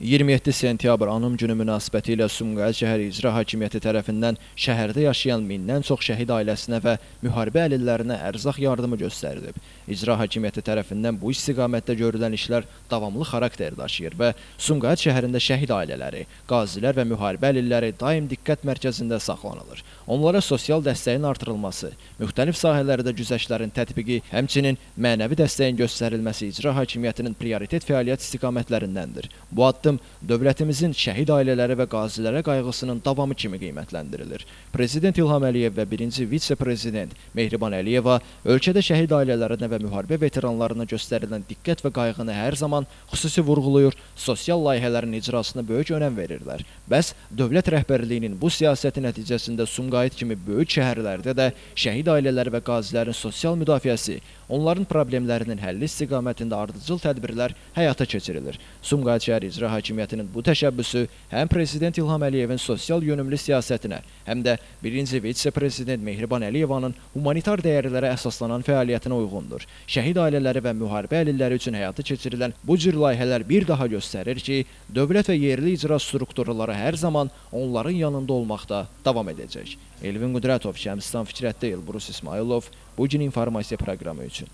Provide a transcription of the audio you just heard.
27 sentyabr Anım Günü münasibətilə Sumqayıt şəhər İcra Hakimiyyəti tərəfindən şəhərdə yaşayan mindən çox şəhid ailəsinə və müharibə əlillərinə ərzaq yardımı göstərilib. İcra Hakimiyyəti tərəfindən bu istiqamətdə görülən işlər davamlı xarakter daşıyır və Sumqayıt şəhərində şəhid ailələri, qazilər və müharibə əlilləri daim diqqət mərkəzində saxlanılır. Onlara sosial dəstəyin artırılması, müxtəlif sahələrdə güzəştlərin tətbiqi, həmçinin mənəvi dəstəyin göstərilməsi İcra Hakimiyyətinin prioritet fəaliyyət istiqamətlərindəndir. Bu addım dövlətimizin şəhid ailələri və qazilərə qayğısının davamı kimi qiymətləndirilir. Prezident İlham Əliyev və birinci vitse-prezident Mehriban Əliyeva ölkədə şəhid ailələrinə və müharibə veteranlarına göstərilən diqqət və qayğını hər zaman xüsusi vurğulayır, sosial layihələrin icrasına böyük önəm verirlər. Bəs dövlət rəhbərliyinin bu siyasəti nəticəsində Sumqayıt kimi böyük şəhərlərdə də şəhid ailələri və qazilərin sosial müdafiəsi, onların problemlərinin həlli istiqamətində ardıcıl tədbirlər həyata keçirilir. Sumqayıt şəhər İcra Hakimiyyətinin bu təşəbbüsü həm Prezident İlham Əliyevin sosial yönümlü siyasətinə, həm də birinci vitse-prezident Mehriban Əliyevanın humanitar dəyərlərə əsaslanan fəaliyyətinə uyğundur. Şəhid ailələri və müharibə əlilləri üçün həyata keçirilən bu cür layihələr bir daha göstərir ki, dövlət və yerli icra strukturları hər zaman onların yanında olmaqda davam edəcək. Elvin Qudratov, Şəmsistan Fikrətdə, Elbrus İsmailov, Bugün informasiya proqramı üçün.